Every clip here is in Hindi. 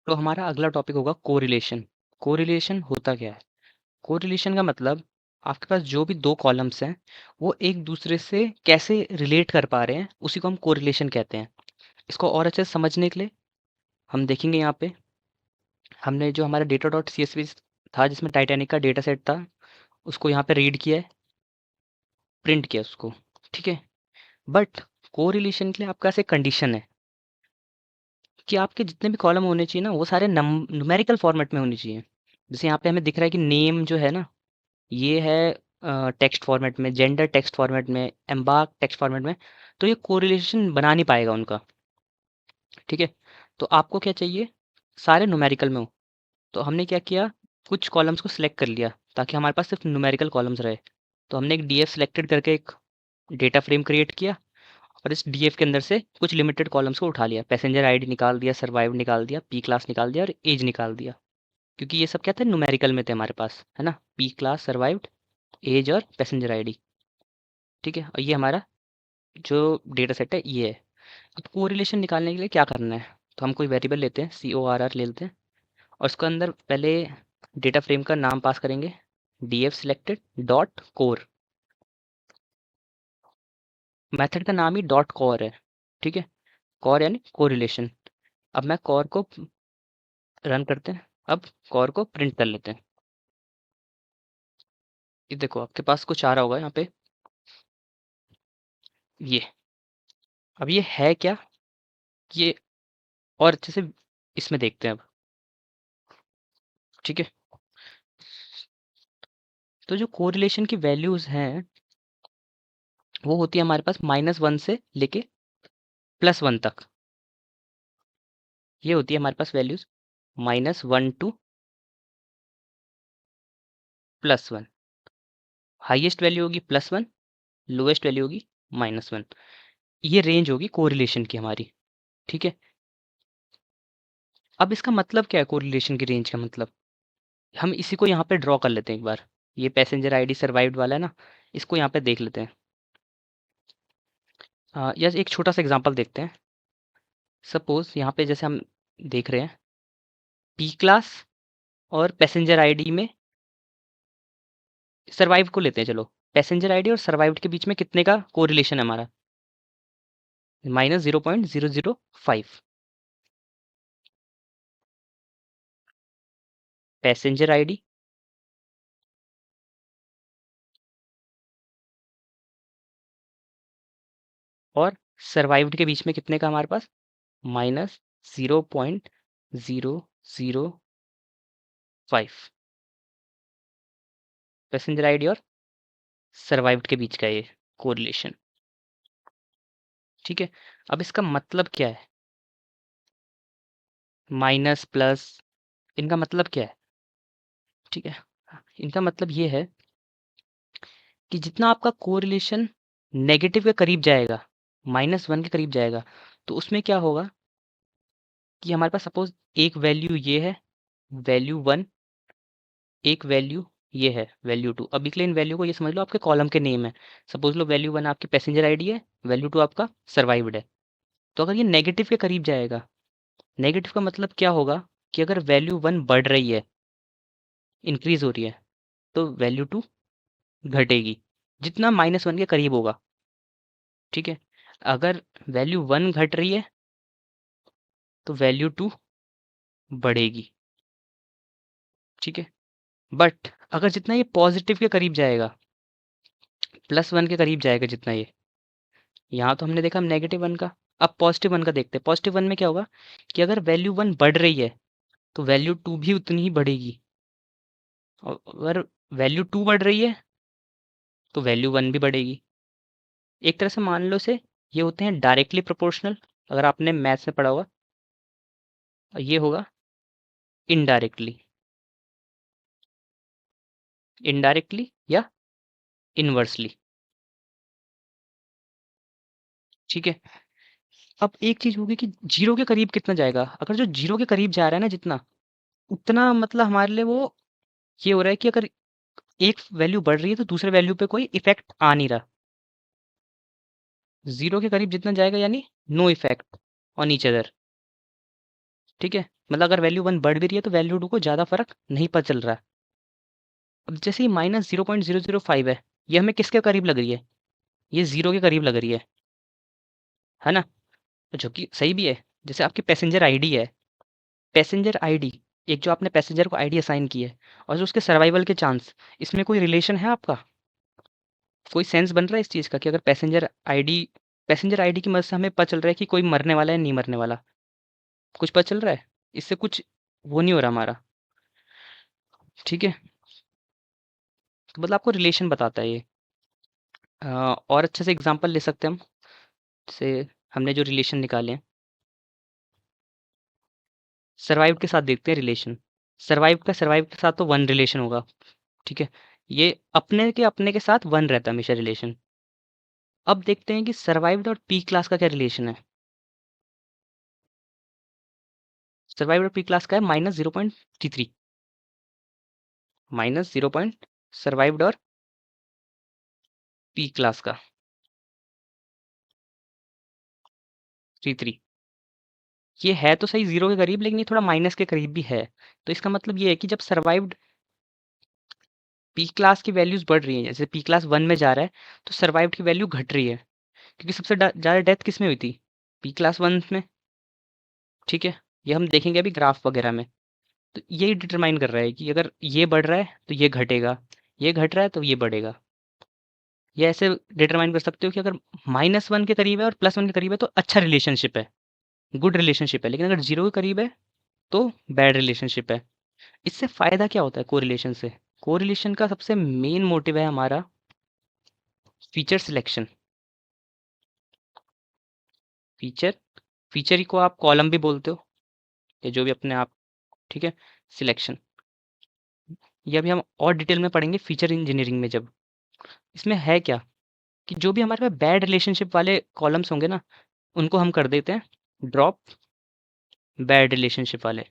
तो हमारा अगला टॉपिक होगा कोरिलेशन। कोरिलेशन होता क्या है? कोरिलेशन का मतलब आपके पास जो भी दो कॉलम्स हैं वो एक दूसरे से कैसे रिलेट कर पा रहे हैं, उसी को हम कोरिलेशन कहते हैं। इसको और अच्छे से समझने के लिए हम देखेंगे यहाँ पे हमने जो हमारा data dot C S V था जिसमें टाइटैनिक का डेटा सेट था, उसको यहाँ पे रीड किया है, प्रिंट किया उसको। ठीक है, बट कोरिलेशन के लिए आपका ऐसे कंडीशन है कि आपके जितने भी कॉलम होने चाहिए ना वो सारे न्यूमेरिकल फॉर्मेट में होने चाहिए। जैसे यहाँ पे हमें दिख रहा है कि नेम जो है ना, ये है टेक्स्ट फॉर्मेट में, जेंडर टेक्स्ट फॉर्मेट में, एम्बार्क टेक्स्ट फॉर्मेट में। तो ये कोरिलेशन बना नहीं पाएगा उनका। ठीक है, तो आपको क्या चाहिए? सारे न्यूमेरिकल में हो। तो हमने क्या किया, कुछ कॉलम्स को सिलेक्ट कर लिया ताकि हमारे पास सिर्फ न्यूमेरिकल कॉलम्स रहे। तो हमने एक डीएफ सिलेक्टेड करके एक डेटा फ्रेम क्रिएट किया और इस डीएफ के अंदर से कुछ लिमिटेड कॉलम्स को उठा लिया। पैसेंजर आईडी निकाल दिया, सर्वाइव निकाल दिया, पी क्लास निकाल दिया और एज निकाल दिया, क्योंकि ये सब क्या थे, न्यूमेरिकल में थे हमारे पास, है ना। पी क्लास, सर्वाइव्ड, एज और पैसेंजर आईडी। ठीक है, और ये हमारा जो डेटा सेट है ये है। अब कोरिलेशन निकालने के लिए क्या करना है, तो हम कोई वेरिएबल लेते हैं, सी ओ आर आर ले लेते हैं, और उसके अंदर पहले डेटा फ्रेम का नाम पास करेंगे, D F selected dot core. Method का नाम ही डॉट कोर है। ठीक है, कोर यानी कोरिलेशन। अब मैं कोर को रन करते हैं, अब कोर को प्रिंट कर लेते हैं। ये देखो आपके पास कुछ आ रहा होगा यहाँ पे, ये। अब ये है क्या, ये और अच्छे से इसमें देखते हैं अब। ठीक है, तो जो कोरिलेशन की वैल्यूज हैं वो होती है हमारे पास -1 से लेके +1 तक। ये होती है हमारे पास वैल्यूज -1 टू +1। हाईएस्ट वैल्यू होगी +1, लोएस्ट वैल्यू होगी -1। ये रेंज होगी कोरिलेशन की हमारी। ठीक है, अब इसका मतलब क्या है कोरिलेशन की रेंज का मतलब? हम इसी को यहाँ पे ड्रॉ कर लेते हैं एक बार। ये पैसेंजर आईडी सर्वाइव्ड वाला है ना, इसको यहाँ पे देख लेते हैं। यस, एक छोटा सा एग्जांपल देखते हैं। सपोज यहाँ पे जैसे हम देख रहे हैं, पी क्लास और पैसेंजर आईडी में सर्वाइव को लेते हैं। चलो, पैसेंजर आईडी और सर्वाइव्ड के बीच में कितने का कोरिलेशन है हमारा? -0.005। पैसेंजर आईडी और सर्वाइव्ड के बीच में कितने का हमारे पास? -0.005। पैसेंजर आईडी और सर्वाइव्ड के बीच का ये कोरिलेशन। ठीक है, अब इसका मतलब क्या है? माइनस प्लस, इनका मतलब क्या है? ठीक है, इनका मतलब ये है कि जितना आपका कोरिलेशन नेगेटिव के करीब जाएगा, -1 के करीब जाएगा, तो उसमें क्या होगा कि हमारे पास सपोज एक वैल्यू ये है, वैल्यू 1, एक वैल्यू ये है, वैल्यू 2। अभी के लिए इन वैल्यू को ये समझ लो आपके कॉलम के नेम है। सपोज लो वैल्यू 1 आपकी पैसेंजर आईडी है, वैल्यू 2 आपका सर्वाइव्ड है। तो अगर ये नेगेटिव के करीब जाएगा, नेगेटिव का मतलब क्या होगा कि अगर वैल्यू 1 बढ़ रही है, इंक्रीज हो रही है, तो वैल्यू 2 घटेगी, जितना -1 के करीब होगा। ठीक है, अगर वैल्यू 1 घट रही है तो वैल्यू 2 बढ़ेगी। ठीक है, बट अगर जितना ये पॉजिटिव के करीब जाएगा, +1 के करीब जाएगा जितना ये, यहाँ तो हमने देखा -1 का, अब +1 का देखते हैं। +1 में क्या होगा कि अगर वैल्यू 1 बढ़ रही है तो वैल्यू 2 भी उतनी ही बढ़ेगी, और अगर वैल्यू 2 बढ़ रही है तो वैल्यू 1 भी बढ़ेगी। एक तरह से मान लो से ये होते हैं डायरेक्टली प्रोपोर्शनल, अगर आपने मैथ्स में पढ़ा होगा। और ये होगा इनडायरेक्टली, इनडायरेक्टली या इनवर्सली। ठीक है, अब एक चीज होगी कि जीरो के करीब कितना जाएगा। अगर जो जीरो के करीब जा रहा है ना जितना, उतना मतलब हमारे लिए वो ये हो रहा है कि अगर एक वैल्यू बढ़ रही है तो दूसरे वैल्यू पे कोई इफेक्ट आ नहीं रहा। जीरो के करीब जितना जाएगा यानी no effect on each other. ठीक है? मतलब अगर वैल्यू 1 बढ़ भी रही है तो वैल्यू 2 को ज़्यादा फ़र्क नहीं पता चल रहा है। अब जैसे ये -0.005 है, ये हमें किसके करीब लग रही है? ये 0 के करीब लग रही है ना? जो कि सही भी है। जैसे आपकी पैसेंजर आईडी है, पैसेंजर आईडी, एक जो आपने पैसेंजर को आईडी असाइन की है और जो उसके सर्वाइवल के चांस, इसमें कोई रिलेशन है आपका? कोई सेंस बन रहा है इस चीज़ का कि अगर पैसेंजर आईडी की मदद से हमें पता चल रहा है कि कोई मरने वाला है, नहीं मरने वाला? कुछ पता चल रहा है? इससे कुछ वो नहीं हो रहा हमारा, ठीक है? तो मतलब आपको रिलेशन बताता है ये। और अच्छे से एग्ज़ाम्पल ले सकते हैं हम, जैसे हमने जो रिलेशन निकाले हैं, सर्वाइव्ड के साथ देखते हैं रिलेशन। सर्वाइव्ड के साथ तो 1 रिलेशन होगा, ठीक है? ये अपने के साथ 1 रहता है हमेशा रिलेशन। अब देखते हैं कि सर्वाइव्ड और पी क्लास का क्या रिलेशन है। सर्वाइव्ड और पी क्लास का है -0.33, माइनस 0 पॉइंट सर्वाइव्ड और पी क्लास का 33। ये है तो सही 0 के करीब, लेकिन ये थोड़ा माइनस के करीब भी है। तो इसका मतलब ये है कि जब सर्वाइव्ड पी क्लास की वैल्यूज़ बढ़ रही हैं, जैसे पी क्लास 1 में जा रहा है, तो सर्वाइव्ड की वैल्यू घट रही है। क्योंकि सबसे ज़्यादा डेथ किस में हुई थी? पी क्लास 1 में, ठीक है? ये हम देखेंगे अभी ग्राफ वगैरह में। तो यही डिटरमाइन कर रहा है कि अगर ये बढ़ रहा है तो ये घटेगा, ये घट रहा है तो ये बढ़ेगा। ये ऐसे डिटरमाइन कर सकते हो कि अगर -1 के करीब है और +1 के करीब है तो अच्छा रिलेशनशिप है, गुड रिलेशनशिप है, लेकिन अगर 0 के करीब है तो बैड रिलेशनशिप है। इससे फ़ायदा क्या होता है कोरिलेशन से? कोरिलेशन का सबसे मेन मोटिव है हमारा फीचर सिलेक्शन। फीचर फीचर ही को आप कॉलम भी बोलते हो, या जो भी अपने आप, ठीक है? सिलेक्शन, ये अभी हम और डिटेल में पढ़ेंगे फीचर इंजीनियरिंग में जब। इसमें है क्या कि जो भी हमारे पास बैड रिलेशनशिप वाले कॉलम्स होंगे ना, उनको हम कर देते हैं ड्रॉप बैड रिलेशनशिप वाले।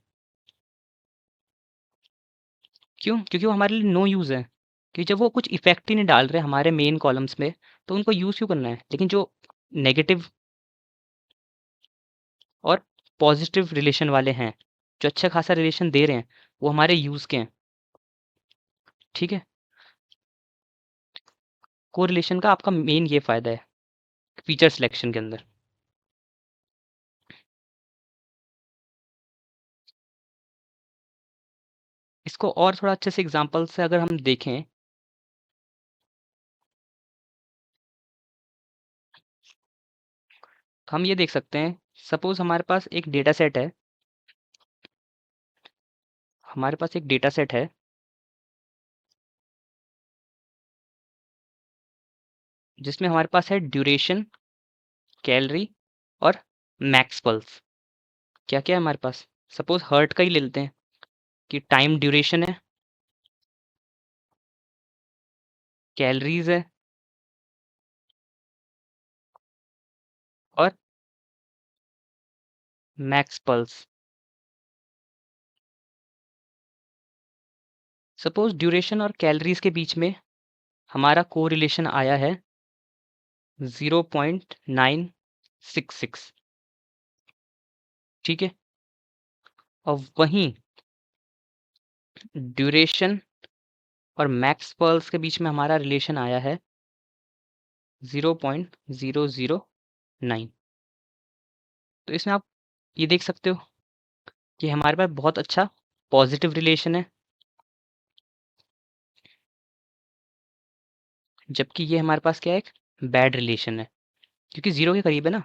क्यों? क्योंकि वो हमारे लिए नो यूज़ है। कि जब वो कुछ इफ़ेक्ट ही नहीं डाल रहे हमारे मेन कॉलम्स में, तो उनको यूज़ क्यों करना है? लेकिन जो नेगेटिव और पॉजिटिव रिलेशन वाले हैं, जो अच्छा खासा रिलेशन दे रहे हैं, वो हमारे यूज़ के हैं, ठीक है? कोरिलेशन का आपका मेन ये फ़ायदा है फीचर सिलेक्शन के अंदर। इसको और थोड़ा अच्छे से एग्ज़ाम्पल से अगर हम देखें, तो हम ये देख सकते हैं, सपोज़ हमारे पास एक डेटा सेट है जिसमें हमारे पास है ड्यूरेशन, कैलोरी और मैक्स पल्स। क्या-क्या है हमारे पास? सपोज़ हर्ट का ही ले लेते हैं कि टाइम ड्यूरेशन है, कैलोरीज़ है और मैक्स पल्स। सपोज़ ड्यूरेशन और कैलोरीज़ के बीच में हमारा कोरिलेशन आया है 0.966, ठीक है? और वहीं ड्यूरेशन और मैक्स पल्स के बीच में हमारा रिलेशन आया है 0.009। तो इसमें आप ये देख सकते हो कि हमारे पास बहुत अच्छा पॉजिटिव रिलेशन है, जबकि ये हमारे पास क्या है, एक बैड रिलेशन है, क्योंकि 0 के करीब है ना,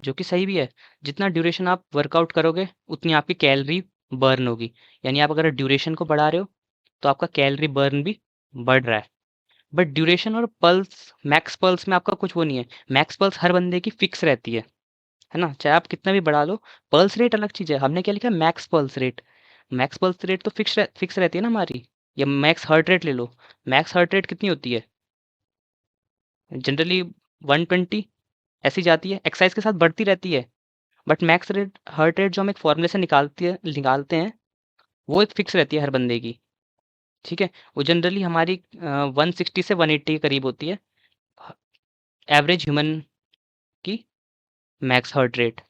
जो कि सही भी है। जितना ड्यूरेशन आप वर्कआउट करोगे, उतनी आपकी कैलोरी बर्न होगी। यानी आप अगर ड्यूरेशन को बढ़ा रहे हो, तो आपका कैलोरी बर्न भी बढ़ रहा है। बट ड्यूरेशन और पल्स, मैक्स पल्स में आपका कुछ वो नहीं है। मैक्स पल्स हर बंदे की फिक्स रहती है ना? चाहे आप कितना भी बढ़ा लो, पल्स रेट अलग चीज़ है। हमने क्या लिखा है? Max pulse rate. Max pulse rate तो फिक्स रहती है ना हमारी। या मैक्स हार्ट रेट ले लो। मैक्स हार्ट रेट कितनी होती है? जनरली 120 ऐसी जाती है, एक्सरसाइज के साथ बढ़ती रहती है। But max rate heart rate जो हम एक फॉर्मूले से निकालते हैं, वो एक फिक्स रहती है हर बंदे की, ठीक है? वो जनरली हमारी 160 से 180 के करीब होती है, एवरेज ह्यूमन की मैक्स हार्ट रेट।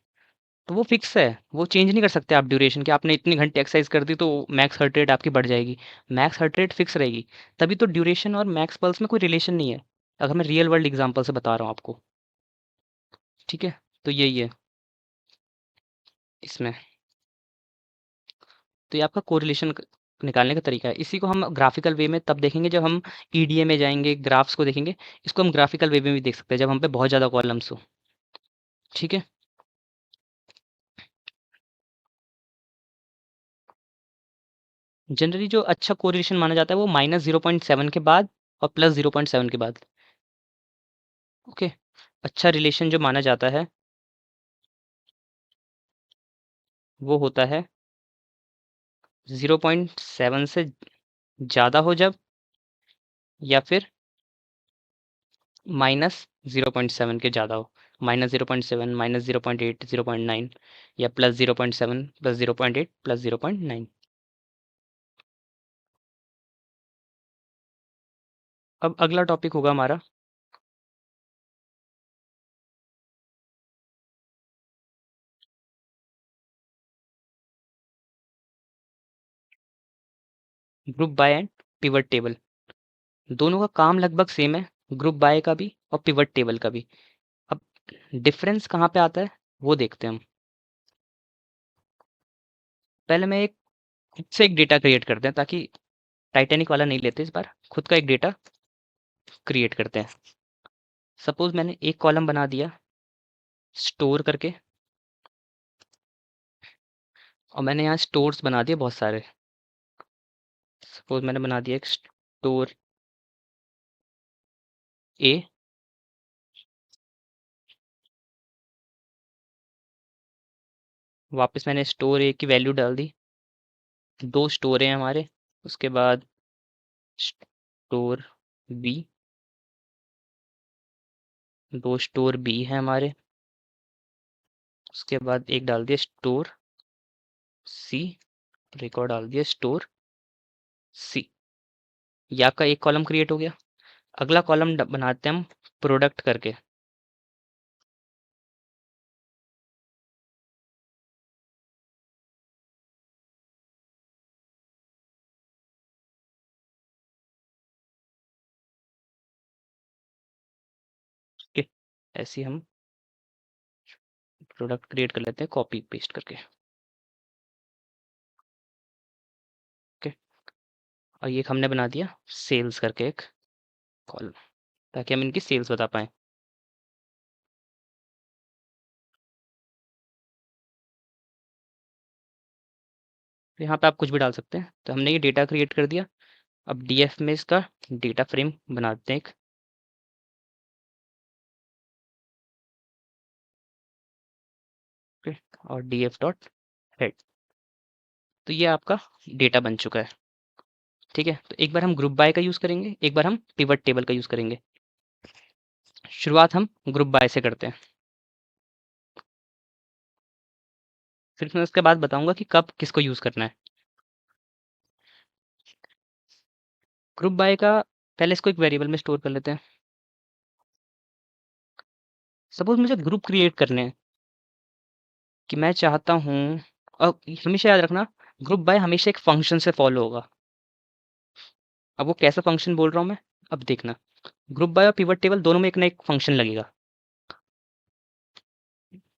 तो वो फिक्स है, वो चेंज नहीं कर सकते आप ड्यूरेशन कि आपने इतने घंटे एक्सरसाइज कर दी तो मैक्स हार्ट रेट आपकी बढ़ जाएगी। मैक्स हार्ट रेट फिक्स रहेगी। तभी तो ड्यूरेशन और मैक्स पल्स में कोई रिलेशन नहीं है, अगर मैं रियल वर्ल्ड एग्जांपल से बता रहा हूँ आपको। ठीक है, तो यही है इसमें। तो ये आपका कोरिलेशन निकालने का तरीका है। इसी को हम ग्राफिकल वे में तब देखेंगे जब हम ईडीए में जाएंगे, ग्राफ्स को देखेंगे। इसको हम ग्राफिकल वे में भी देख सकते हैं जब हम पे बहुत ज़्यादा कॉलम्स हो। ठीक है। जनरली जो अच्छा कोरिलेशन माना जाता है वो -0.7 के बाद और +0.7 के बाद। ओके। अच्छा रिलेशन जो माना जाता है वो होता है 0.7 से ज़्यादा हो जब, या फिर -0.7 के ज़्यादा हो। -0.7, -0.8, 0.9, या +0.7, +0.8, +0.9। अब अगला टॉपिक होगा हमारा group by and pivot table. दोनों का काम लगभग सेम है, ग्रुप बाय का भी और पिवट टेबल का भी। अब डिफरेंस कहाँ पे आता है वो देखते हैं हम। पहले मैं एक खुद से एक डेटा क्रिएट करते हैं, ताकि टाइटैनिक वाला नहीं लेते इस बार, खुद का एक डेटा क्रिएट करते हैं। सपोज मैंने एक कॉलम बना दिया स्टोर करके, और मैंने यहाँ स्टोर्स बना दिए बहुत सारे। सपोज मैंने बना दिया एक स्टोर ए, वापस मैंने स्टोर ए की वैल्यू डाल दी। दो स्टोर हैं हमारे। उसके बाद स्टोर बी, दो स्टोर बी है हमारे। उसके बाद एक डाल दिया स्टोर सी, और एक और डाल दिया स्टोर सी। ये आपका एक कॉलम क्रिएट हो गया। अगला कॉलम बनाते हैं हम प्रोडक्ट करके। ओके, ऐसे ही हम प्रोडक्ट क्रिएट कर लेते हैं कॉपी पेस्ट करके। ओके, और ये हमने बना दिया सेल्स करके एक कॉलम, ताकि हम इनकी सेल्स बता पाएँ। तो यहाँ पे आप कुछ भी डाल सकते हैं। तो हमने ये डेटा क्रिएट कर दिया। अब डीएफ में इसका डेटा फ्रेम बनाते हैं एक। ओके, और डीएफ डॉट हेड। तो ये आपका डेटा बन चुका है। ठीक है, तो एक बार हम ग्रुप बाय का यूज़ करेंगे, एक बार हम पिवट टेबल का यूज़ करेंगे। शुरुआत हम ग्रुप बाय से करते हैं, फिर मैं उसके बाद बताऊंगा कि कब किसको यूज़ करना है। ग्रुप बाय का पहले इसको एक वेरिएबल में स्टोर कर लेते हैं। सपोज मुझे ग्रुप क्रिएट करने हैं कि मैं चाहता हूँ, और हमेशा याद रखना ग्रुप बाय हमेशा एक फंक्शन से फॉलो होगा। अब वो कैसा फंक्शन बोल रहा हूँ मैं, अब देखना। ग्रुप बाय और पिवट टेबल दोनों में एक ना एक फंक्शन लगेगा।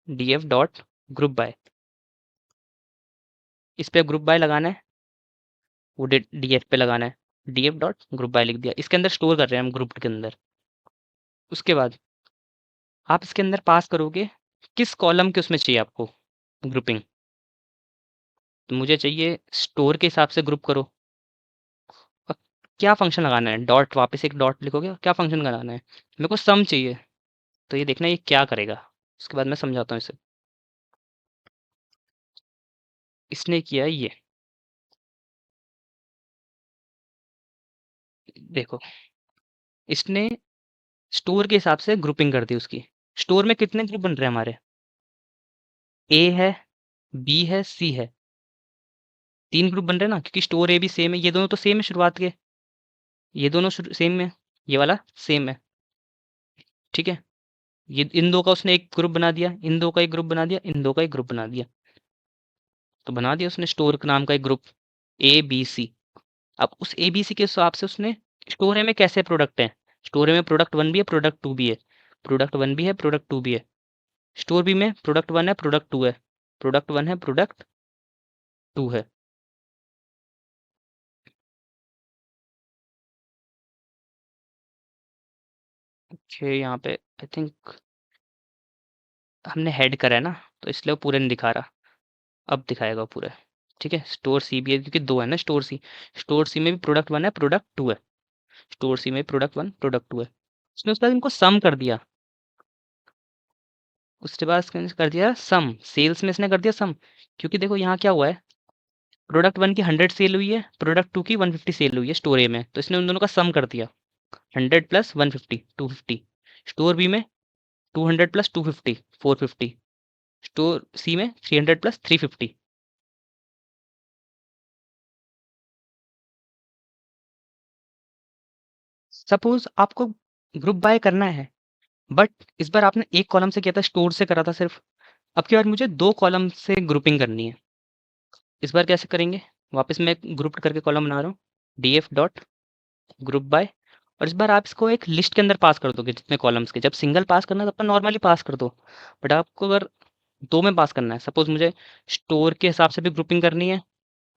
डीएफ डॉट ग्रुप बाय, इस पे ग्रुप बाय लगाना है, वो डीएफ पे लगाना है। डीएफ डॉट ग्रुप बाय लिख दिया, इसके अंदर स्टोर कर रहे हैं हम ग्रुप के अंदर। उसके बाद आप इसके अंदर पास करोगे किस कॉलम के उसमें चाहिए आपको ग्रुपिंग। तो मुझे चाहिए स्टोर के हिसाब से ग्रुप करो। और क्या फंक्शन लगाना है, डॉट, वापस एक डॉट लिखोगे, क्या फंक्शन लगाना है। मेरे को सम चाहिए, तो ये देखना ये क्या करेगा। उसके बाद मैं समझाता हूँ इसे। इसने किया ये, देखो, इसने स्टोर के हिसाब से ग्रुपिंग कर दी उसकी। स्टोर में कितने ग्रुप बन रहे हैं हमारे, ए है, बी है, सी है। तीन ग्रुप बन रहे हैं ना, क्योंकि स्टोर ए भी सेम है, ये दोनों तो सेम है शुरुआत के, ये दोनों सेम है, ये वाला सेम है। ठीक है, ये इन दो का उसने एक ग्रुप बना दिया, इन दो का एक ग्रुप बना दिया, इन दो का एक ग्रुप बना दिया। तो बना दिया उसने स्टोर नाम का एक ग्रुप ए बी सी। अब उस ए बी सी के हिसाब से उसने स्टोर ए में कैसे प्रोडक्ट हैं, स्टोर ए में प्रोडक्ट वन भी है, प्रोडक्ट टू भी है, प्रोडक्ट वन भी है, प्रोडक्ट टू भी है। स्टोर बी में प्रोडक्ट वन है, प्रोडक्ट टू है, प्रोडक्ट वन है, प्रोडक्ट टू है। ओके, यहाँ पे आई थिंक हमने हेड करा है ना, तो इसलिए वो पूरे नहीं दिखा रहा। अब दिखाएगा वो पूरे। ठीक है, स्टोर सी भी है क्योंकि दो है ना स्टोर सी। स्टोर सी में भी प्रोडक्ट वन है, प्रोडक्ट टू है। स्टोर सी में प्रोडक्ट वन, प्रोडक्ट टू है। उसने उसके बाद इनको सम कर दिया। उसके बाद इसने कर दिया सम, सेल्स में इसने कर दिया सम। क्योंकि देखो यहाँ क्या हुआ है, प्रोडक्ट वन की 100 सेल हुई है, प्रोडक्ट टू की 150 सेल हुई है स्टोर ए में, तो इसने उन दोनों का सम कर दिया। 100 प्लस 150 250। स्टोर बी में 200 प्लस 250 450। स्टोर सी में 300 प्लस 350। सपोज आपको ग्रुप बाय करना है, बट इस बार आपने एक कॉलम से किया था, स्टोर से करा था सिर्फ। अब की बार मुझे दो कॉलम से ग्रुपिंग करनी है। इस बार कैसे करेंगे, वापस मैं ग्रुप करके कॉलम बना रहा हूँ, D F dot group by. और इस बार आप इसको एक लिस्ट के अंदर पास कर दोगे जितने कॉलम्स के। जब सिंगल पास करना है तो अपन नॉर्मली पास कर दो, बट आपको अगर दो में पास करना है, सपोज मुझे स्टोर के हिसाब से भी ग्रुपिंग करनी है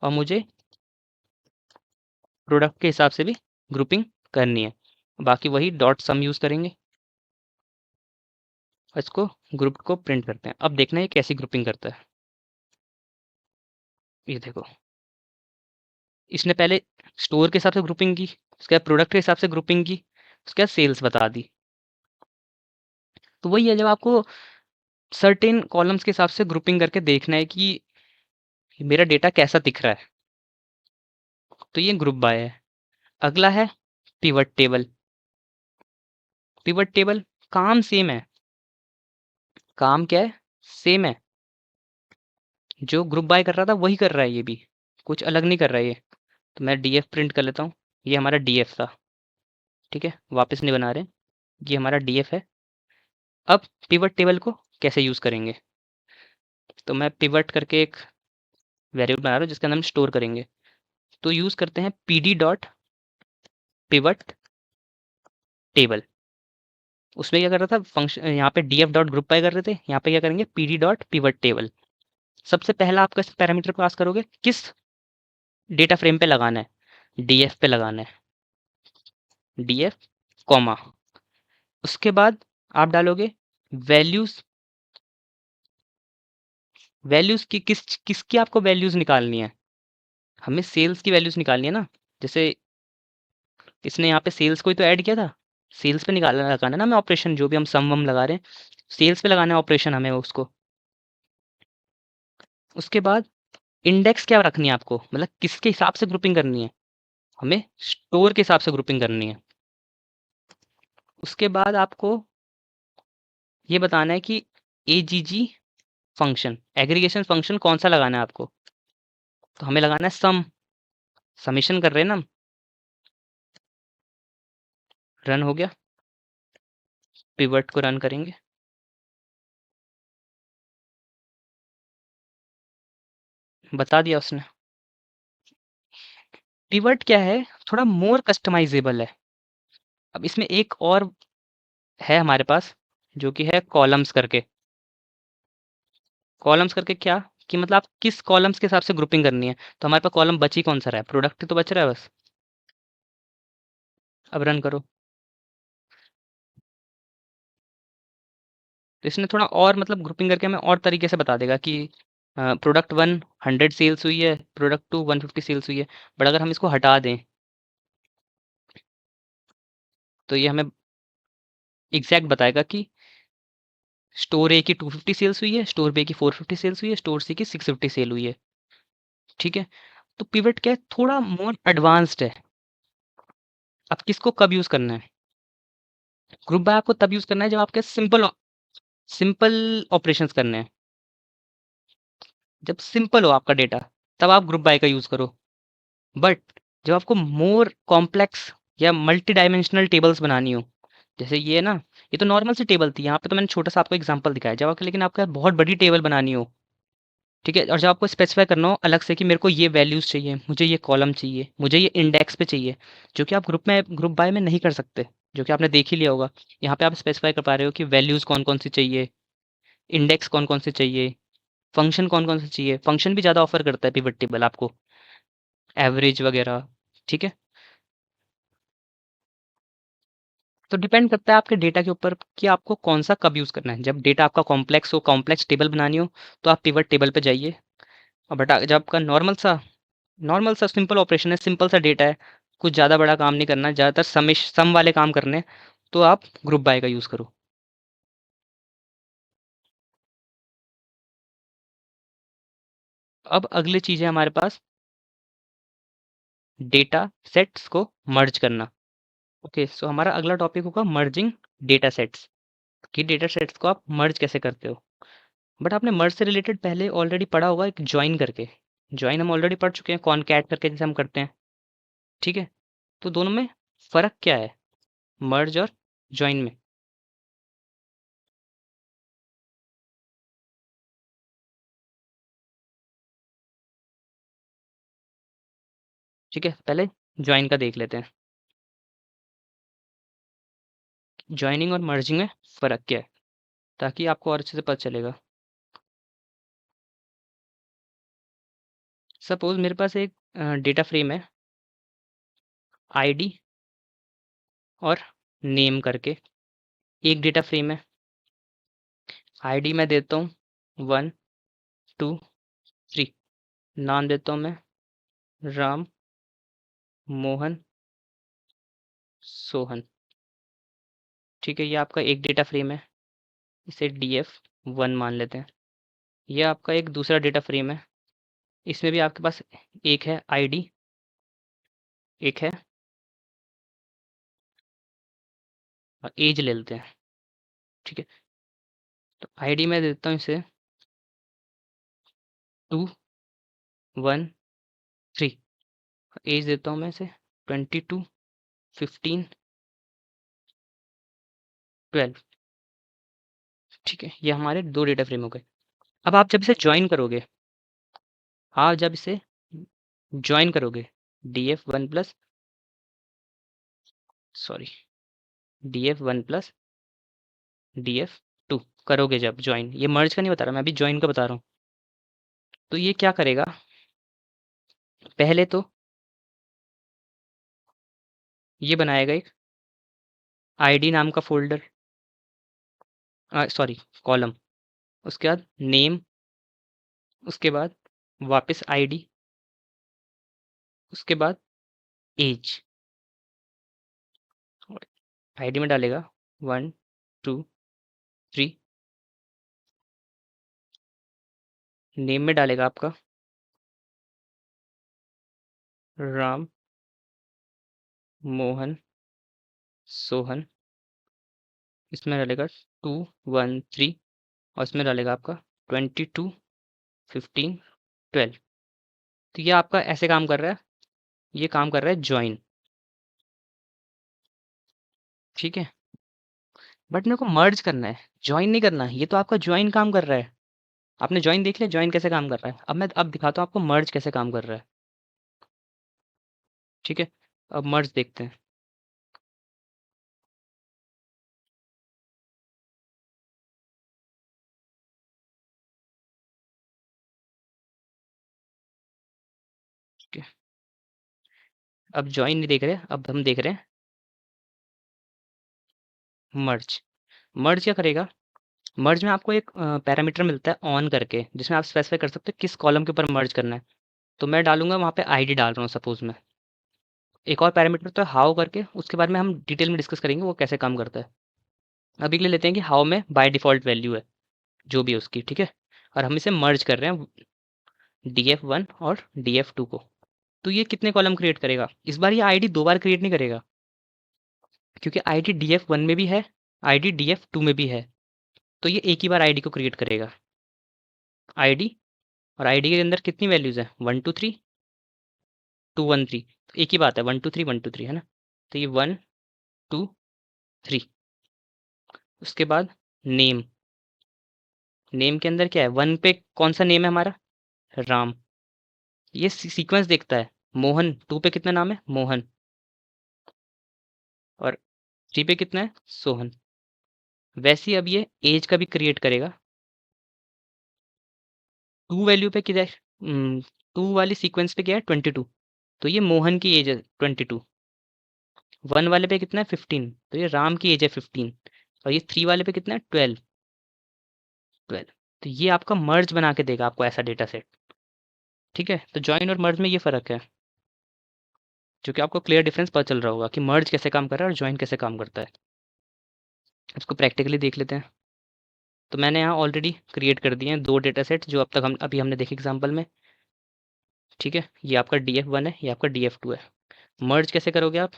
और मुझे प्रोडक्ट के हिसाब से भी ग्रुपिंग करनी है, बाकी वही डॉट सम यूज़ करेंगे और इसको ग्रुप को प्रिंट करते हैं। अब देखना है ये कैसी ग्रुपिंग करता है। ये देखो, इसने पहले स्टोर के हिसाब से ग्रुपिंग की, उसके बाद प्रोडक्ट के हिसाब से ग्रुपिंग की, उसके बाद सेल्स बता दी। तो वही है, जब आपको सर्टेन कॉलम्स के हिसाब से ग्रुपिंग करके देखना है कि मेरा डेटा कैसा दिख रहा है, तो ये ग्रुप बाय है। अगला है पिवट टेबल। पिवट टेबल काम सेम है। काम क्या है, सेम है। जो ग्रुप बाय कर रहा था वही कर रहा है ये भी, कुछ अलग नहीं कर रहा है ये। तो मैं डीएफ प्रिंट कर लेता हूँ। ये हमारा डीएफ था। ठीक है, वापस नहीं बना रहे, ये हमारा डीएफ है। अब पिवट टेबल को कैसे यूज़ करेंगे, तो मैं पिवट करके एक वेरिएबल बना रहा हूँ जिसका नाम स्टोर करेंगे। तो यूज़ करते हैं P D dot pivot table. उसमें क्या कर रहा था फंक्शन, यहाँ पे D F dot group by कर रहे थे, यहाँ पे क्या करेंगे P D dot pivot table. सबसे पहला आप किस पैरामीटर पास करोगे, किस डेटा फ्रेम पे लगाना है, डीएफ पे लगाना है, डीएफ कॉमा। उसके बाद आप डालोगे वैल्यूज। वैल्यूज की किसकी आपको वैल्यूज निकालनी है, हमें सेल्स की वैल्यूज निकालनी है ना। जैसे इसने यहाँ पे सेल्स को ही तो ऐड किया था, सेल्स पे निकालना लगाना है ना हमें ऑपरेशन, जो भी हम सम वम लगा रहे हैं सेल्स पे लगाना है ऑपरेशन हमें उसको। उसके बाद इंडेक्स क्या रखनी है आपको, मतलब किसके हिसाब से ग्रुपिंग करनी है, हमें स्टोर के हिसाब से ग्रुपिंग करनी है। उसके बाद आपको ये बताना है कि एजीजी फंक्शन, एग्रीगेशन फंक्शन कौन सा लगाना है आपको। तो हमें लगाना है सम, समेशन कर रहे हैं ना हम। रन हो गया, पिवट को रन करेंगे। बता दिया उसने। पिवट क्या है, थोड़ा मोर कस्टमाइजेबल है। अब इसमें एक और है हमारे पास, जो कि है कॉलम्स करके। कॉलम्स करके क्या, कि मतलब आप किस कॉलम्स के हिसाब से ग्रुपिंग करनी है। तो हमारे पास कॉलम बची कौन सा रहा है, प्रोडक्ट तो बच रहा है बस। अब रन करो, तो इसने थोड़ा और मतलब ग्रुपिंग करके हमें और तरीके से बता देगा कि प्रोडक्ट वन 100 सेल्स हुई है, प्रोडक्ट टू 150 सेल्स हुई है। बट अगर हम इसको हटा दें तो ये हमें एग्जैक्ट बताएगा कि स्टोर ए की 250 सेल्स हुई है, स्टोर बी की 450 सेल्स हुई है, स्टोर सी की 650 सेल हुई है। ठीक है, तो पिवट क्या है, थोड़ा मोर एडवांस्ड है। अब किसको कब यूज़ करना है, ग्रुप बाय आपको तब यूज़ करना है जब आपके सिंपल सिंपल ऑपरेशंस करने हैं। जब सिंपल हो आपका डेटा तब आप ग्रुप बाय का यूज़ करो। बट जब आपको मोर कॉम्प्लेक्स या मल्टी डायमेंशनल टेबल्स बनानी हो, जैसे ये है ना, ये तो नॉर्मल सी टेबल थी, यहाँ पे तो मैंने छोटा सा आपको एग्जांपल दिखाया। जब आपके, लेकिन आपको बहुत बड़ी टेबल बनानी हो, ठीक है, और जब आपको स्पेसिफाई करना हो अलग से कि मेरे को ये वैल्यूज चाहिए, मुझे ये कॉलम चाहिए, मुझे ये इंडेक्स पे चाहिए, जो कि आप ग्रुप बाय में नहीं कर सकते, जो कि आपने देख ही लिया होगा। यहाँ पे आप स्पेसिफाई कर पा रहे हो कि वैल्यूज कौन कौन सी चाहिए, इंडेक्स कौन कौन से चाहिए, फंक्शन कौन कौन से चाहिए। फंक्शन भी ज़्यादा ऑफर करता है पिवट टेबल आपको, एवरेज वगैरह, ठीक है। तो डिपेंड करता है आपके डेटा के ऊपर कि आपको कौन सा कब यूज़ करना है। जब डेटा आपका कॉम्प्लेक्स हो, कॉम्प्लेक्स टेबल बनानी हो, तो आप पिवट टेबल पे जाइए। और बट जब आपका नॉर्मल सा सिंपल ऑपरेशन है, सिंपल सा डेटा है, कुछ ज़्यादा बड़ा काम नहीं करना है, ज़्यादातर सम वाले काम करने हैं, तो आप ग्रुप बाय का यूज़ करो। अब अगली चीज़ है हमारे पास, डेटा सेट्स को मर्ज करना। ओके, सो हमारा अगला टॉपिक होगा मर्जिंग डेटा सेट्स, कि डेटा सेट्स को आप मर्ज कैसे करते हो। बट आपने मर्ज से रिलेटेड पहले ऑलरेडी पढ़ा होगा एक ज्वाइन करके। ज्वाइन हम ऑलरेडी पढ़ चुके हैं, कॉनकैट करके जैसे हम करते हैं, ठीक है। तो दोनों में फ़र्क क्या है, मर्ज और ज्वाइन में? ठीक है, पहले ज्वाइन का देख लेते हैं। जॉइनिंग और मर्जिंग में फ़र्क क्या है, ताकि आपको और अच्छे से पता चलेगा। सपोज़ मेरे पास एक डेटा फ्रेम है, आईडी और नेम करके एक डेटा फ्रेम है। आईडी मैं देता हूँ 1 2 3, नाम देता हूँ मैं राम मोहन सोहन, ठीक है। ये आपका एक डेटा फ्रेम है, इसे df1 मान लेते हैं। ये आपका एक दूसरा डेटा फ्रेम है, इसमें भी आपके पास एक है आईडी, एक है एज ले लेते हैं, ठीक है। तो आईडी मैं देता हूँ इसे 2 1 3, एज देता हूँ मैं इसे 22 15 12, ठीक है। ये हमारे दो डेटा फ्रेम हो गए। अब आप जब इसे ज्वाइन करोगे, आप जब इसे ज्वाइन करोगे df1 plus, sorry, df1 plus df2 करोगे जब ज्वाइन, ये मर्ज का नहीं बता रहा मैं, अभी ज्वाइन का बता रहा हूँ। तो ये क्या करेगा, पहले तो ये बनाएगा एक आईडी नाम का फोल्डर, सॉरी, कॉलम, उसके बाद नेम, उसके बाद वापस आईडी, उसके बाद एज। आईडी में डालेगा 1 2 3, नेम में डालेगा आपका राम मोहन सोहन, इसमें डालेगा 2 1 3, और इसमें डालेगा आपका 22 15 12। तो ये आपका ऐसे काम कर रहा है, ये काम कर रहा है ज्वाइन, ठीक है। बट मेरे को मर्ज करना है, ज्वाइन नहीं करना। ये तो आपका ज्वाइन काम कर रहा है, आपने ज्वाइन देख लिया, ज्वाइन कैसे काम कर रहा है। अब दिखाता हूँ आपको मर्ज कैसे काम कर रहा है, ठीक है। अब मर्ज देखते हैं, ठीक है। अब ज्वाइन नहीं देख रहे, अब हम देख रहे हैं मर्ज। मर्ज क्या करेगा, मर्ज में आपको एक पैरामीटर मिलता है ऑन करके, जिसमें आप स्पेसिफाई कर सकते हो किस कॉलम के ऊपर मर्ज करना है। तो मैं डालूंगा वहाँ पे आईडी डाल रहा हूँ सपोज मैं। एक और पैरामीटर तो है हाउ करके, उसके बारे में हम डिटेल में डिस्कस करेंगे वो कैसे काम करता है। अभी के लिए लेते हैं कि हाउ में बाय डिफ़ॉल्ट वैल्यू है जो भी है उसकी, ठीक है। और हम इसे मर्ज कर रहे हैं df1 और df2 को। तो ये कितने कॉलम क्रिएट करेगा, इस बार ये आईडी दो बार क्रिएट नहीं करेगा, क्योंकि आईडी df1 में भी है, आईडी df2 में भी है। तो ये एक ही बार आईडी को क्रिएट करेगा, आईडी, और आईडी के अंदर कितनी वैल्यूज है 1 2 3 2 1 3, तो एक ही बात है 1 2 3 1 2 3, है ना। तो ये 1 2 3, उसके बाद नेम, नेम के अंदर क्या है, 1 पे कौन सा नेम है हमारा, राम, ये सीक्वेंस देखता है। मोहन 2 पे कितना नाम है, मोहन, और 3 पे कितना है, सोहन। वैसे ही अब ये एज का भी क्रिएट करेगा। 2 वैल्यू पे किधर, 2 वाली सीक्वेंस पे क्या है, 22, तो ये मोहन की एज है 22। 1 वाले पे कितना है, 15, तो ये राम की एज है 15, और ये 3 वाले पे कितना है, 12, 12। तो ये आपका मर्ज बना के देगा आपको ऐसा डेटा सेट। ठीक है, तो जॉइन और मर्ज में ये फ़र्क है, जो कि आपको क्लियर डिफरेंस पता चल रहा होगा कि मर्ज कैसे काम कर रहा है और जॉइन कैसे काम करता है। इसको प्रैक्टिकली देख लेते हैं। तो मैंने यहाँ ऑलरेडी क्रिएट कर दिए हैं 2 डेटा सेट जो अब तक हमने देखे एग्जांपल में। ठीक है, ये आपका df1 है, ये आपका df2 है। मर्ज कैसे करोगे आप,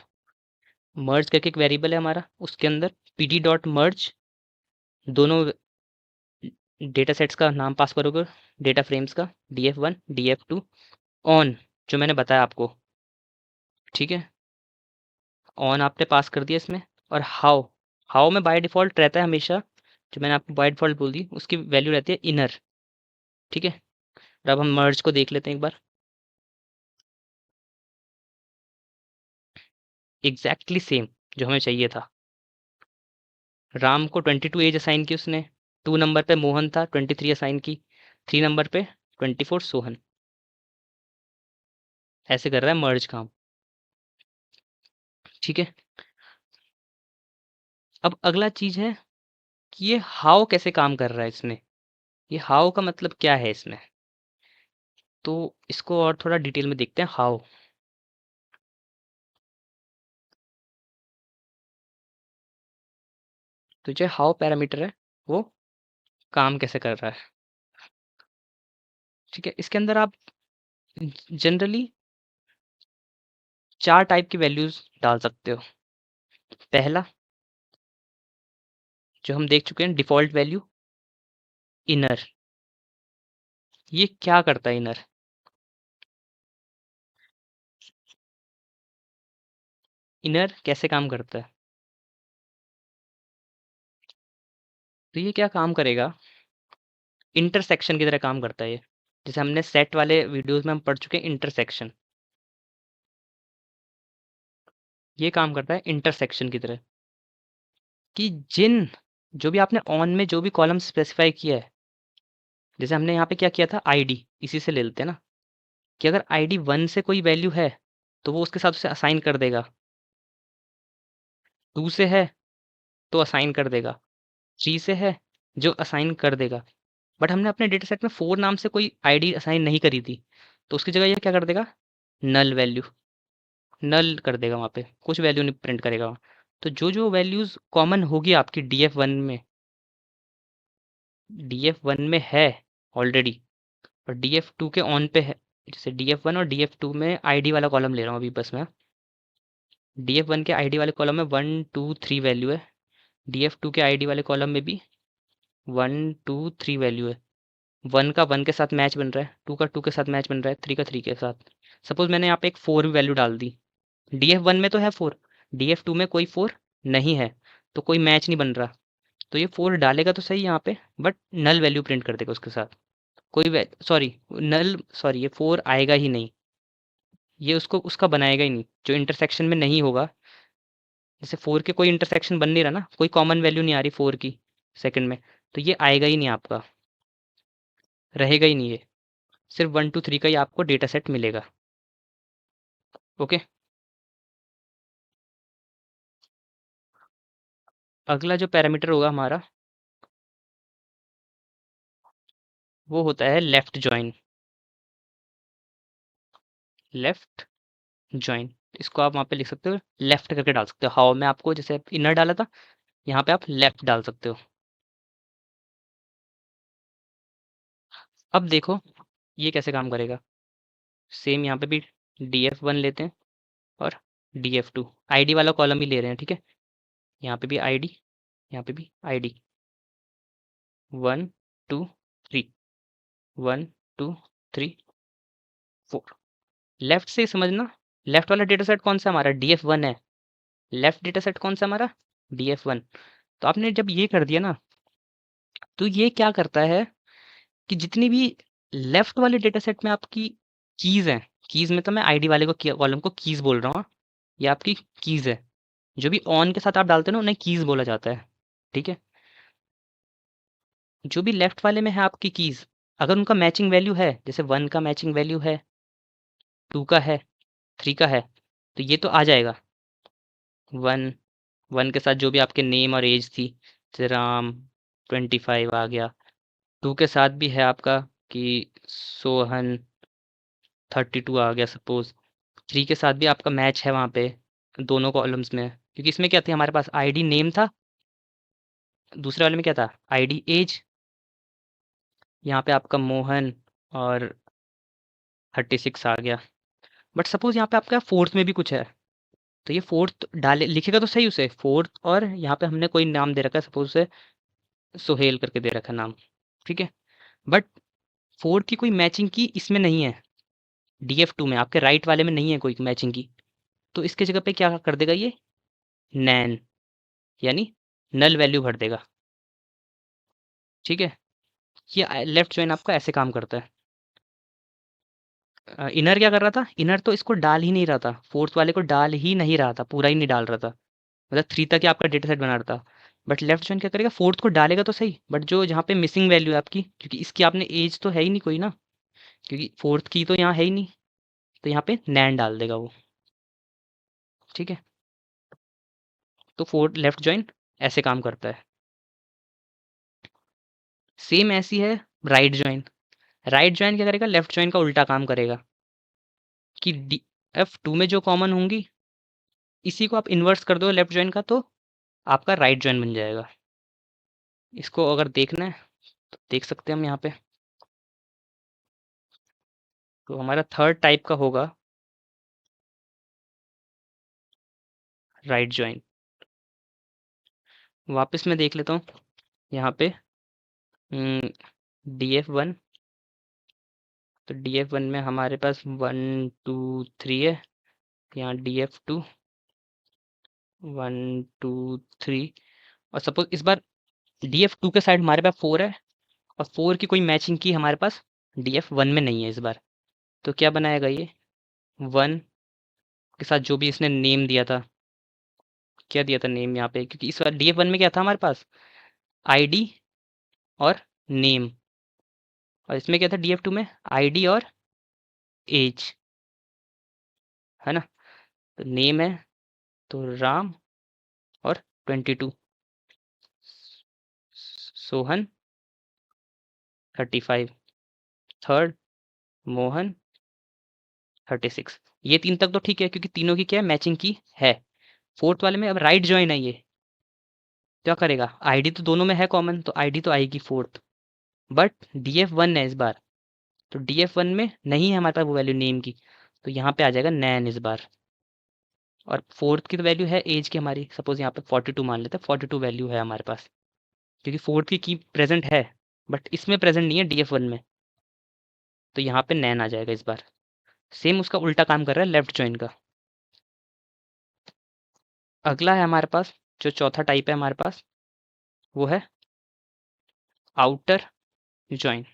मर्ज करके एक वेरिएबल है हमारा, उसके अंदर pd डॉट मर्ज, दोनों डेटा सेट्स का नाम पास करोगे, डेटा फ्रेम्स का, df1 df2 ऑन, जो मैंने बताया आपको। ठीक है, ऑन आपने पास कर दिया इसमें। और हाउ, हाउ में बाय डिफ़ॉल्ट रहता है हमेशा, जो मैंने आपको बाय डिफ़ॉल्ट बोल दी, उसकी वैल्यू रहती है इनर। ठीक है, और अब हम मर्ज को देख लेते हैं एक बार। एग्जैक्टली सेम जो हमें चाहिए था। राम को 22 एज असाइन की उसने, 2 नंबर पे मोहन था, 23 असाइन की, 3 नंबर पे 24 सोहन। ऐसे कर रहा है मर्ज काम। ठीक है, अब अगला चीज है कि ये हाउ कैसे काम कर रहा है इसमें, ये हाउ का मतलब क्या है इसमें, तो इसको और थोड़ा डिटेल में देखते हैं। हाउ, तो जो हाउ पैरामीटर है वो काम कैसे कर रहा है। ठीक है, इसके अंदर आप जनरली 4 टाइप की वैल्यूज डाल सकते हो। पहला, जो हम देख चुके हैं, डिफॉल्ट वैल्यू इनर। ये क्या करता है इनर, इनर कैसे काम करता है, तो ये क्या काम करेगा, इंटरसेक्शन की तरह काम करता है ये। जैसे हमने सेट वाले वीडियोस में हम पढ़ चुके हैं इंटरसेक्शन, ये काम करता है इंटरसेक्शन की तरह, कि जिन, जो भी आपने ऑन में जो भी कॉलम स्पेसिफाई किया है, जैसे हमने यहाँ पे क्या किया था, आईडी, इसी से ले लेते हैं ना, कि अगर आईडी 1 से कोई वैल्यू है तो वो उसके साथ उसे असाइन कर देगा, 2 से है तो असाइन कर देगा, 3 से है जो असाइन कर देगा। बट हमने अपने डेटा सेट में 4 नाम से कोई आईडी असाइन नहीं करी थी, तो उसकी जगह ये क्या कर देगा, नल वैल्यू, नल कर देगा, वहाँ पे कुछ वैल्यू नहीं प्रिंट करेगा वहाँ। तो जो जो वैल्यूज़ कॉमन होगी आपकी डीएफ वन में है ऑलरेडी, और डीएफ टू के ऑन पे है, जैसे डीएफ वन और डीएफ टू में आईडी वाला कॉलम ले रहा हूँ अभी बस मैं, डीएफ वन के आईडी वाले कॉलम में 1 2 3 वैल्यू है, डीएफ टू के आईडी वाले कॉलम में भी 1 2 3 वैल्यू है। 1 का 1 के साथ मैच बन रहा है, 2 का 2 के साथ मैच बन रहा है, 3 का 3 के साथ। सपोज मैंने यहाँ पे एक 4 भी वैल्यू डाल दी, डीएफ वन में तो है 4, डीएफ टू में कोई 4 नहीं है, तो कोई मैच नहीं बन रहा, तो ये 4 डालेगा तो सही यहाँ पे, बट नल वैल्यू प्रिंट कर देगा उसके साथ। कोई सॉरी, नल सॉरी, ये 4 आएगा ही नहीं, ये उसको उसका बनाएगा ही नहीं, जो इंटरसेक्शन में नहीं होगा। जैसे 4 के कोई इंटरसेक्शन बन नहीं रहा ना, कोई कॉमन वैल्यू नहीं आ रही 4 की सेकंड में, तो ये आएगा ही नहीं आपका, रहेगा ही नहीं ये, सिर्फ 1 2 3 का ही आपको डेटा सेट मिलेगा। ओके, अगला जो पैरामीटर होगा हमारा, वो होता है लेफ्ट जॉइन, लेफ्ट जॉइन। इसको आप वहाँ पे लिख सकते हो, लेफ्ट करके डाल सकते हो, हाउ में आपको जैसे इनर डाला था, यहाँ पे आप लेफ्ट डाल सकते हो। अब देखो ये कैसे काम करेगा, सेम यहाँ पे भी df1 लेते हैं और df2 आईडी वाला कॉलम ही ले रहे हैं। ठीक है, यहाँ पे भी आईडी, यहाँ पे भी आईडी, 1 2 3, 1 2 3 4। लेफ्ट से समझना, लेफ्ट वाला डेटा सेट कौन सा हमारा, df1 है, लेफ्ट डेटा सेट कौन सा हमारा, df1। तो आपने जब ये कर दिया ना, तो ये क्या करता है कि जितनी भी लेफ्ट वाले डेटा सेट में आपकी कीज़ हैं, कीज़ में तो मैं आईडी वाले को कॉलम को कीज़ बोल रहा हूँ, ये आपकी कीज़ है। जो भी ऑन के साथ आप डालते हो ना, उन्हें कीज़ बोला जाता है, ठीक है? जो भी लेफ्ट वाले में है आपकी कीज़, अगर उनका मैचिंग वैल्यू है, जैसे 1 का मैचिंग वैल्यू है, 2 का है, 3 का है, तो ये तो आ जाएगा। 1 1 के साथ जो भी आपके नेम और एज थी, जैसे राम 25 आ गया। 2 के साथ भी है आपका कि सोहन 32 आ गया सपोज़। 3 के साथ भी आपका मैच है वहाँ पे, दोनों कॉलम्स में। क्योंकि इसमें क्या थी हमारे पास आईडी नेम था, दूसरे वाले में क्या था? ID age. यहाँ पे आपका मोहन और 36 आ गया। बट सपोज़ यहाँ पे आपका 4th में भी कुछ है, तो ये 4th डाले लिखेगा तो सही उसे 4th, और यहाँ पे हमने कोई नाम दे रखा है, सपोज़ उसे सोहेल करके दे रखा है नाम, ठीक है? बट 4 की कोई मैचिंग की इसमें नहीं है, DF2 में आपके राइट वाले में नहीं है कोई मैचिंग की। तो इसके जगह पे क्या कर देगा ये? नैन, यानी नल वैल्यू भर देगा, ठीक है? ये लेफ्ट जॉइन आपका ऐसे काम करता है। इनर क्या कर रहा था? इनर तो इसको डाल ही नहीं रहा था, 4th वाले को डाल ही नहीं रहा था, पूरा ही नहीं डाल रहा था। मतलब 3 तक ही आपका डेटा सेट बना रहा था। बट लेफ्ट जॉइन क्या करेगा? 4th को डालेगा तो सही, बट जो जहाँ पे मिसिंग वैल्यू है आपकी, क्योंकि इसकी आपने एज तो है ही नहीं कोई ना, क्योंकि 4th की तो यहाँ है ही नहीं, तो यहाँ पे नैन डाल देगा वो, ठीक है? तो फोर्थ लेफ्ट जॉइन ऐसे काम करता है। सेम ऐसी है राइट जॉइन। राइट जॉइन क्या करेगा? लेफ्ट जॉइन का उल्टा काम करेगा कि DF2 में जो कॉमन होंगी, इसी को आप इन्वर्स कर दो लेफ्ट जॉइन का, तो आपका राइट जॉइन बन जाएगा। इसको अगर देखना है तो देख सकते हैं हम यहाँ पे। तो हमारा थर्ड टाइप का होगा राइट जॉइन। वापस मैं देख लेता हूँ यहाँ पे DF1। तो DF1 में हमारे पास 1 2 3 है, यहाँ DF2 1 2 3, और सपोज इस बार DF2 के साइड हमारे पास 4 है, और 4 की कोई मैचिंग की हमारे पास DF1 में नहीं है इस बार। तो क्या बनाएगा ये? 1 के साथ जो भी इसने नेम दिया था, क्या दिया था नेम यहाँ पे, क्योंकि इस बार DF1 में क्या था हमारे पास? आईडी और नेम, और इसमें क्या था DF2 में? आईडी और एज, है ना? तो नेम है तो राम और 22, सोहन 35, थर्ड मोहन 36। ये 3 तक तो ठीक है, क्योंकि तीनों की क्या है? मैचिंग की है। 4th वाले में अब राइट जॉइन है, ये क्या करेगा? आईडी तो दोनों में है कॉमन, तो आईडी तो आएगी 4th, बट DF1 है इस बार, तो DF1 में नहीं है हमारे पास वो वैल्यू नेम की, तो यहाँ पे आ जाएगा नैन इस बार। और 4th की तो वैल्यू है एज की हमारी, सपोज यहाँ पे 42 मान लेते हैं, 42 वैल्यू है हमारे पास, क्योंकि 4th की प्रेजेंट है, बट इसमें प्रेजेंट नहीं है DF1 में, तो यहाँ पे नैन आ जाएगा इस बार। सेम उसका उल्टा काम कर रहा है लेफ्ट जॉइन का। अगला है हमारे पास, जो चौथा टाइप है हमारे पास, वो है आउटर जॉइन।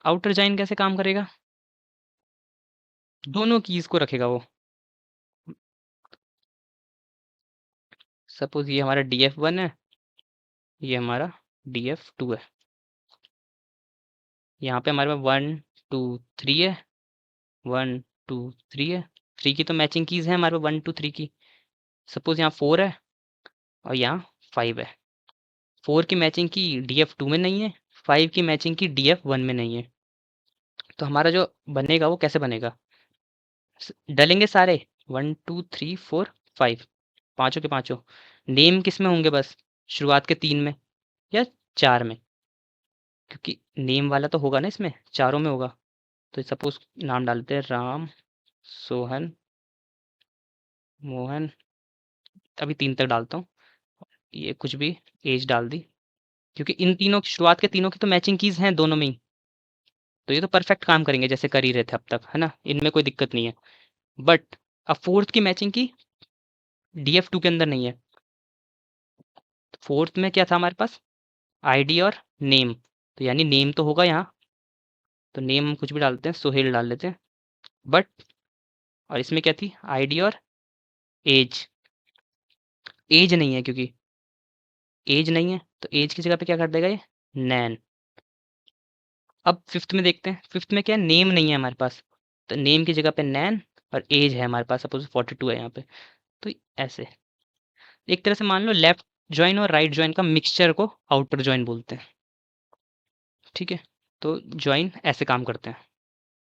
आउटर जॉइन कैसे काम करेगा? दोनों कीज को रखेगा वो। सपोज ये हमारा DF1 है, ये हमारा DF2 है। यहाँ पे हमारे पास 1 2 3 है, 1 2 3 है। 3 की तो मैचिंग कीज है हमारे पास 1 2 3 की। सपोज यहाँ 4 है और यहाँ 5 है। 4 की मैचिंग की DF2 में नहीं है, 5 की मैचिंग की DF1 में नहीं है। तो हमारा जो बनेगा वो कैसे बनेगा? डलेंगे सारे 1 2 3 4 5, पांचों के पांचों। नेम किस में होंगे? बस शुरुआत के 3 में या 4 में, क्योंकि नेम वाला तो होगा ना इसमें, चारों में होगा। तो सपोज नाम डालते हैं राम, सोहन, मोहन, अभी 3 तक डालता हूँ, ये कुछ भी एज डाल दी, क्योंकि इन तीनों की शुरुआत के तीनों की तो मैचिंग कीज हैं दोनों में ही, तो ये तो परफेक्ट काम करेंगे जैसे कर ही रहे थे अब तक, है ना? इनमें कोई दिक्कत नहीं है। बट अब 4th की मैचिंग की DF2 के अंदर नहीं है। फोर्थ में क्या था हमारे पास? आईडी और नेम। तो यानी नेम तो होगा यहाँ, तो नेम हम कुछ भी डालते हैं, सोहेल डाल लेते हैं। बट और इसमें क्या थी? आईडी और एज। एज नहीं है, क्योंकि एज नहीं है तो एज की जगह पे क्या कर देगा ये? नैन। अब फिफ्थ में देखते हैं, फिफ्थ में क्या है? नेम नहीं है हमारे पास, तो नेम की जगह पे नैन, और एज है हमारे पास सपोज 42 है यहाँ पे। तो ऐसे एक तरह से मान लो लेफ्ट जॉइन और राइट जॉइन का मिक्सचर को आउटर जॉइन बोलते हैं। ठीक है, तो जॉइन ऐसे काम करते हैं।